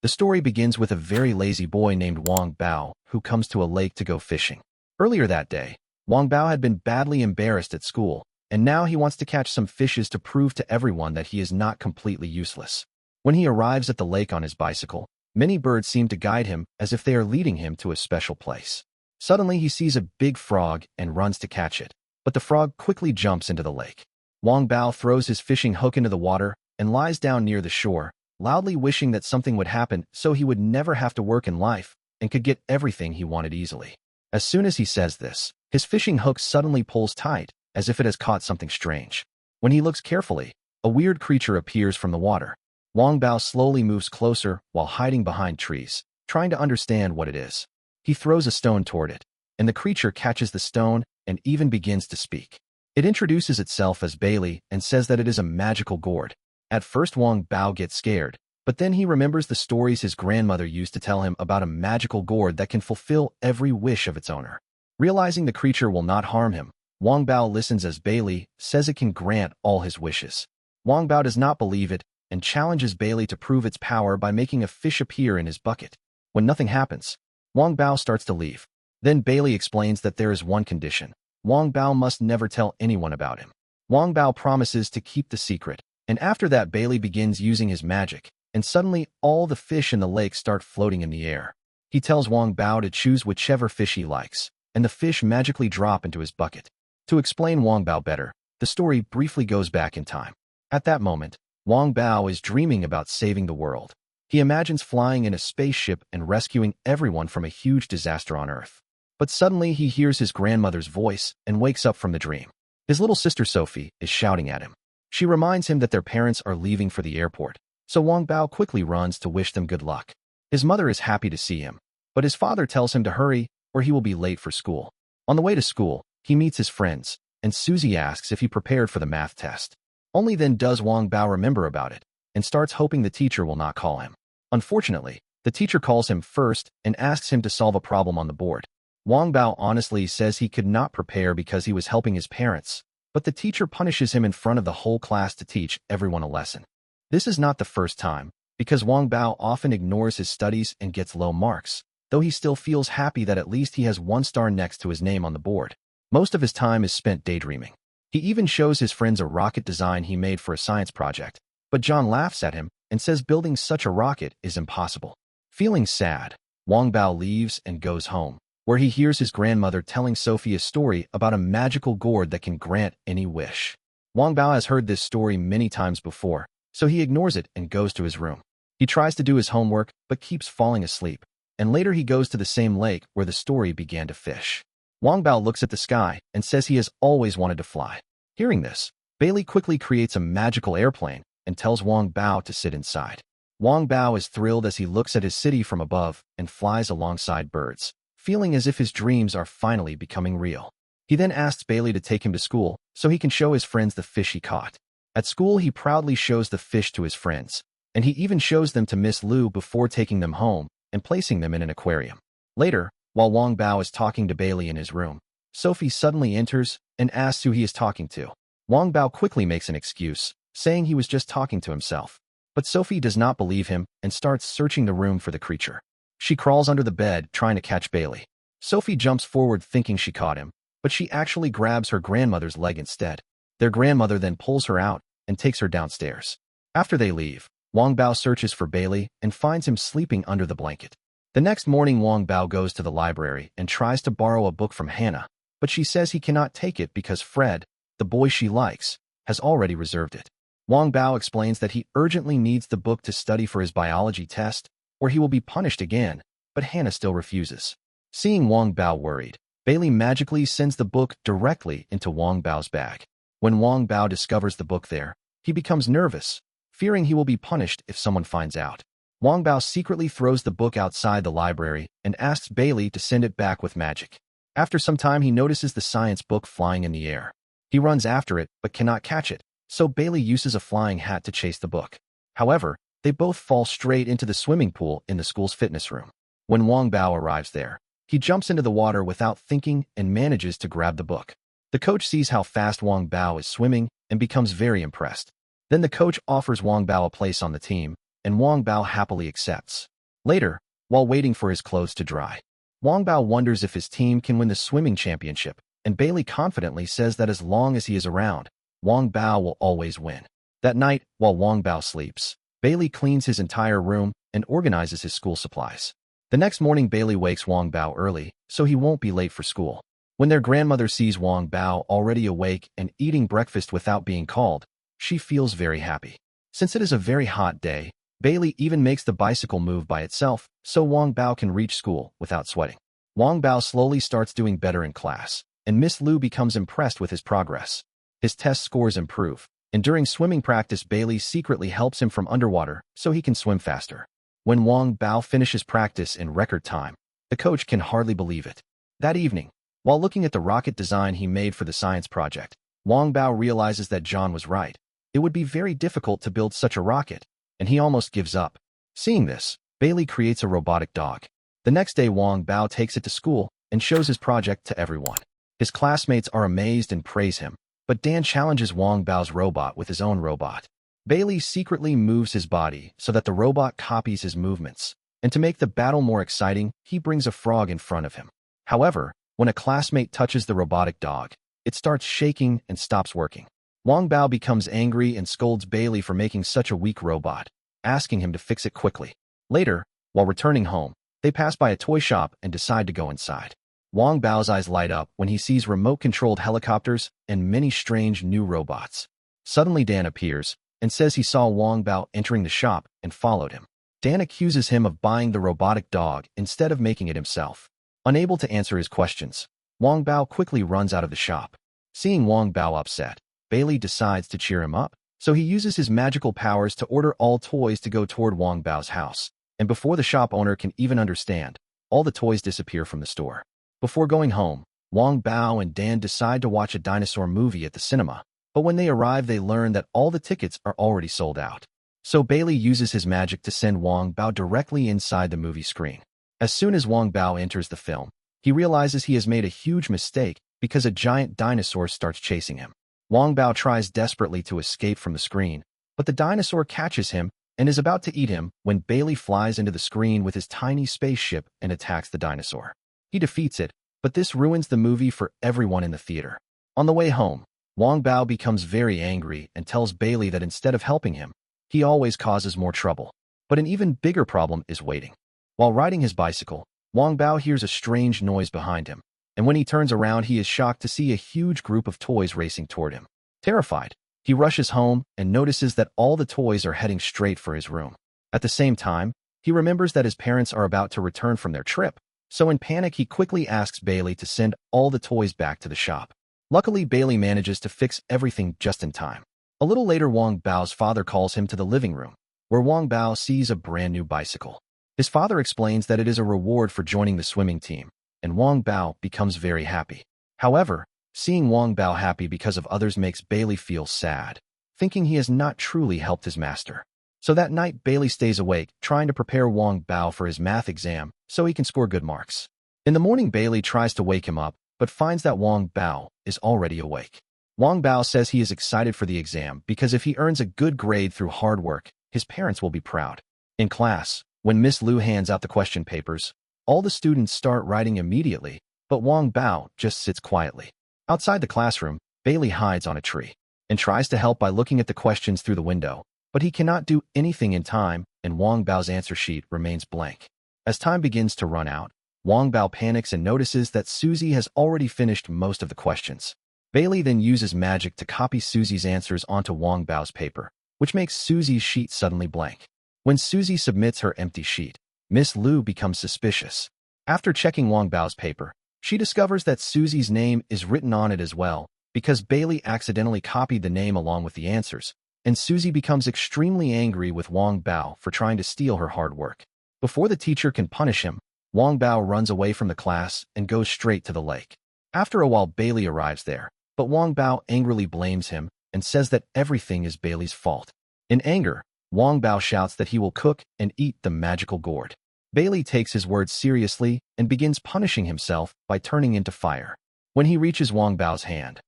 The story begins with a very lazy boy named Wang Bao who comes to a lake to go fishing. Earlier that day, Wang Bao had been badly embarrassed at school, and now he wants to catch some fishes to prove to everyone that he is not completely useless. When he arrives at the lake on his bicycle, many birds seem to guide him as if they are leading him to a special place. Suddenly he sees a big frog and runs to catch it, but the frog quickly jumps into the lake. Wang Bao throws his fishing hook into the water and lies down near the shore, loudly wishing that something would happen so he would never have to work in life and could get everything he wanted easily. As soon as he says this, his fishing hook suddenly pulls tight, as if it has caught something strange. When he looks carefully, a weird creature appears from the water. Wang Bao slowly moves closer while hiding behind trees, trying to understand what it is. He throws a stone toward it, and the creature catches the stone and even begins to speak. It introduces itself as Bailey and says that it is a magical gourd. At first Wang Bao gets scared, but then he remembers the stories his grandmother used to tell him about a magical gourd that can fulfill every wish of its owner. Realizing the creature will not harm him, Wang Bao listens as Bailey says it can grant all his wishes. Wang Bao does not believe it and challenges Bailey to prove its power by making a fish appear in his bucket. When nothing happens, Wang Bao starts to leave. Then Bailey explains that there is one condition. Wang Bao must never tell anyone about him. Wang Bao promises to keep the secret, and after that Bailey begins using his magic, and suddenly all the fish in the lake start floating in the air. He tells Wang Bao to choose whichever fish he likes, and the fish magically drop into his bucket. To explain Wang Bao better, the story briefly goes back in time. At that moment, Wang Bao is dreaming about saving the world. He imagines flying in a spaceship and rescuing everyone from a huge disaster on Earth. But suddenly he hears his grandmother's voice and wakes up from the dream. His little sister Sophie is shouting at him. She reminds him that their parents are leaving for the airport, so Wang Bao quickly runs to wish them good luck. His mother is happy to see him, but his father tells him to hurry or he will be late for school. On the way to school, he meets his friends, and Susie asks if he prepared for the math test. Only then does Wang Bao remember about it, and starts hoping the teacher will not call him. Unfortunately, the teacher calls him first and asks him to solve a problem on the board. Wang Bao honestly says he could not prepare because he was helping his parents, but the teacher punishes him in front of the whole class to teach everyone a lesson. This is not the first time, because Wang Bao often ignores his studies and gets low marks, though he still feels happy that at least he has one star next to his name on the board. Most of his time is spent daydreaming. He even shows his friends a rocket design he made for a science project, but John laughs at him and says building such a rocket is impossible. Feeling sad, Wang Bao leaves and goes home, where he hears his grandmother telling Sophie a story about a magical gourd that can grant any wish. Wang Bao has heard this story many times before, so he ignores it and goes to his room. He tries to do his homework but keeps falling asleep, and later he goes to the same lake where the story began to fish. Wang Bao looks at the sky and says he has always wanted to fly. Hearing this, Bailey quickly creates a magical airplane and tells Wang Bao to sit inside. Wang Bao is thrilled as he looks at his city from above and flies alongside birds, feeling as if his dreams are finally becoming real. He then asks Bailey to take him to school so he can show his friends the fish he caught. At school, he proudly shows the fish to his friends, and he even shows them to Miss Lu before taking them home and placing them in an aquarium. Later, while Wang Bao is talking to Bailey in his room, Sophie suddenly enters and asks who he is talking to. Wang Bao quickly makes an excuse, saying he was just talking to himself. But Sophie does not believe him and starts searching the room for the creature. She crawls under the bed trying to catch Bailey. Sophie jumps forward thinking she caught him, but she actually grabs her grandmother's leg instead. Their grandmother then pulls her out and takes her downstairs. After they leave, Wang Bao searches for Bailey and finds him sleeping under the blanket. The next morning, Wang Bao goes to the library and tries to borrow a book from Hannah, but she says he cannot take it because Fred, the boy she likes, has already reserved it. Wang Bao explains that he urgently needs the book to study for his biology test, or he will be punished again, but Hannah still refuses. Seeing Wang Bao worried, Bailey magically sends the book directly into Wang Bao's bag. When Wang Bao discovers the book there, he becomes nervous, fearing he will be punished if someone finds out. Wang Bao secretly throws the book outside the library and asks Bailey to send it back with magic. After some time, he notices the science book flying in the air. He runs after it but cannot catch it, so Bailey uses a flying hat to chase the book. However, they both fall straight into the swimming pool in the school's fitness room. When Wang Bao arrives there, he jumps into the water without thinking and manages to grab the book. The coach sees how fast Wang Bao is swimming and becomes very impressed. Then the coach offers Wang Bao a place on the team, and Wang Bao happily accepts. Later, while waiting for his clothes to dry, Wang Bao wonders if his team can win the swimming championship, and Bailey confidently says that as long as he is around, Wang Bao will always win. That night, while Wang Bao sleeps, Bailey cleans his entire room and organizes his school supplies. The next morning, Bailey wakes Wang Bao early, so he won't be late for school. When their grandmother sees Wang Bao already awake and eating breakfast without being called, she feels very happy. Since it is a very hot day, Bailey even makes the bicycle move by itself, so Wang Bao can reach school without sweating. Wang Bao slowly starts doing better in class, and Miss Lu becomes impressed with his progress. His test scores improve, and during swimming practice, Bailey secretly helps him from underwater so he can swim faster. When Wang Bao finishes practice in record time, the coach can hardly believe it. That evening, while looking at the rocket design he made for the science project, Wang Bao realizes that John was right. It would be very difficult to build such a rocket, and he almost gives up. Seeing this, Bailey creates a robotic dog. The next day, Wang Bao takes it to school and shows his project to everyone. His classmates are amazed and praise him, but Dan challenges Wang Bao's robot with his own robot. Bailey secretly moves his body so that the robot copies his movements, and to make the battle more exciting, he brings a frog in front of him. However, when a classmate touches the robotic dog, it starts shaking and stops working. Wang Bao becomes angry and scolds Bailey for making such a weak robot, asking him to fix it quickly. Later, while returning home, they pass by a toy shop and decide to go inside. Wang Bao's eyes light up when he sees remote-controlled helicopters and many strange new robots. Suddenly, Dan appears and says he saw Wang Bao entering the shop and followed him. Dan accuses him of buying the robotic dog instead of making it himself. Unable to answer his questions, Wang Bao quickly runs out of the shop. Seeing Wang Bao upset, Bailey decides to cheer him up, so he uses his magical powers to order all toys to go toward Wang Bao's house. And before the shop owner can even understand, all the toys disappear from the store. Before going home, Wang Bao and Dan decide to watch a dinosaur movie at the cinema, but when they arrive, they learn that all the tickets are already sold out. So Bailey uses his magic to send Wang Bao directly inside the movie screen. As soon as Wang Bao enters the film, he realizes he has made a huge mistake because a giant dinosaur starts chasing him. Wang Bao tries desperately to escape from the screen, but the dinosaur catches him and is about to eat him when Bailey flies into the screen with his tiny spaceship and attacks the dinosaur. He defeats it, but this ruins the movie for everyone in the theater. On the way home, Wang Bao becomes very angry and tells Bailey that instead of helping him, he always causes more trouble. But an even bigger problem is waiting. While riding his bicycle, Wang Bao hears a strange noise behind him, and when he turns around, he is shocked to see a huge group of toys racing toward him. Terrified, he rushes home and notices that all the toys are heading straight for his room. At the same time, he remembers that his parents are about to return from their trip, so in panic, he quickly asks Bailey to send all the toys back to the shop. Luckily, Bailey manages to fix everything just in time. A little later, Wang Bao's father calls him to the living room, where Wang Bao sees a brand new bicycle. His father explains that it is a reward for joining the swimming team, and Wang Bao becomes very happy. However, seeing Wang Bao happy because of others makes Bailey feel sad, thinking he has not truly helped his master. So that night, Bailey stays awake, trying to prepare Wang Bao for his math exam so he can score good marks. In the morning, Bailey tries to wake him up, but finds that Wang Bao is already awake. Wang Bao says he is excited for the exam because if he earns a good grade through hard work, his parents will be proud. In class, when Miss Lu hands out the question papers, all the students start writing immediately, but Wang Bao just sits quietly. Outside the classroom, Bailey hides on a tree and tries to help by looking at the questions through the window, but he cannot do anything in time, and Wang Bao's answer sheet remains blank. As time begins to run out, Wang Bao panics and notices that Susie has already finished most of the questions. Bailey then uses magic to copy Susie's answers onto Wang Bao's paper, which makes Susie's sheet suddenly blank. When Susie submits her empty sheet, Miss Lu becomes suspicious. After checking Wang Bao's paper, she discovers that Susie's name is written on it as well, because Bailey accidentally copied the name along with the answers, and Susie becomes extremely angry with Wang Bao for trying to steal her hard work. Before the teacher can punish him, Wang Bao runs away from the class and goes straight to the lake. After a while, Bailey arrives there, but Wang Bao angrily blames him and says that everything is Bailey's fault. In anger, Wang Bao shouts that he will cook and eat the magical gourd. Bailey takes his words seriously and begins punishing himself by turning into fire. When he reaches Wang Bao's hand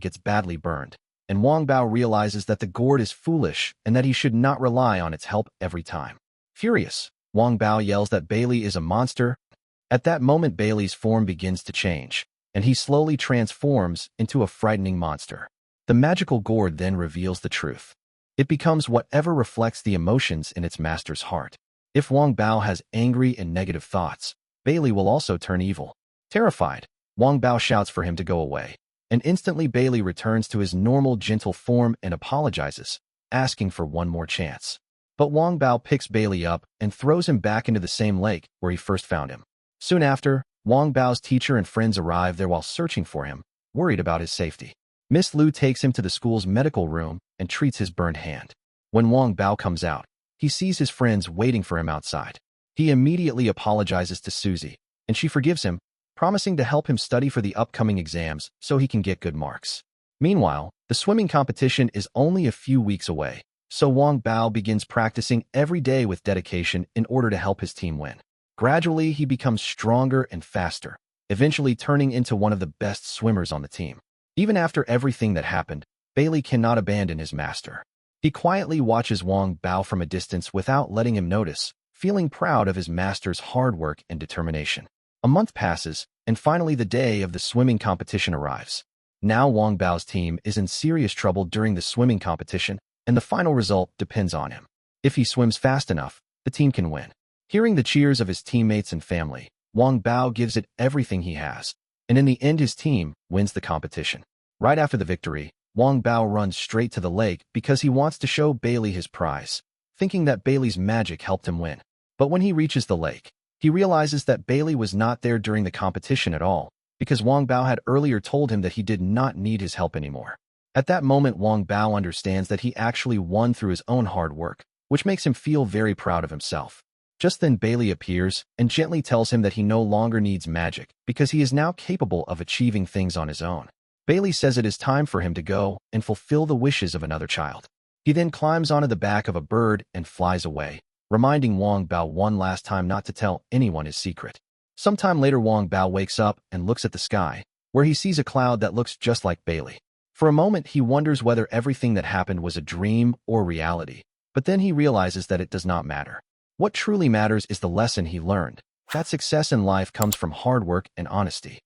gets badly burned, and Wang Bao realizes that the gourd is foolish and that he should not rely on its help every time. Furious, Wang Bao yells that Bailey is a monster. At that moment, Bailey's form begins to change, and he slowly transforms into a frightening monster. The magical gourd then reveals the truth. It becomes whatever reflects the emotions in its master's heart. If Wang Bao has angry and negative thoughts, Bailey will also turn evil. Terrified, Wang Bao shouts for him to go away, and instantly Bailey returns to his normal gentle form and apologizes, asking for one more chance. But Wang Bao picks Bailey up and throws him back into the same lake where he first found him. Soon after, Wang Bao's teacher and friends arrive there while searching for him, worried about his safety. Miss Lu takes him to the school's medical room and treats his burned hand. When Wang Bao comes out, he sees his friends waiting for him outside. He immediately apologizes to Susie, and she forgives him, promising to help him study for the upcoming exams so he can get good marks. Meanwhile, the swimming competition is only a few weeks away, so Wang Bao begins practicing every day with dedication in order to help his team win. Gradually, he becomes stronger and faster, eventually turning into one of the best swimmers on the team. Even after everything that happened, Bailey cannot abandon his master. He quietly watches Wang Bao from a distance without letting him notice, feeling proud of his master's hard work and determination. A month passes, and finally the day of the swimming competition arrives. Now Wang Bao's team is in serious trouble during the swimming competition, and the final result depends on him. If he swims fast enough, the team can win. Hearing the cheers of his teammates and family, Wang Bao gives it everything he has, and in the end his team wins the competition. Right after the victory, Wang Bao runs straight to the lake because he wants to show Bailey his prize, thinking that Bailey's magic helped him win. But when he reaches the lake, he realizes that Bailey was not there during the competition at all, because Wang Bao had earlier told him that he did not need his help anymore. At that moment, Wang Bao understands that he actually won through his own hard work, which makes him feel very proud of himself. Just then Bailey appears and gently tells him that he no longer needs magic because he is now capable of achieving things on his own. Bailey says it is time for him to go and fulfill the wishes of another child. He then climbs onto the back of a bird and flies away, reminding Wang Bao one last time not to tell anyone his secret. Sometime later, Wang Bao wakes up and looks at the sky, where he sees a cloud that looks just like Bailey. For a moment, he wonders whether everything that happened was a dream or reality, but then he realizes that it does not matter. What truly matters is the lesson he learned, that success in life comes from hard work and honesty.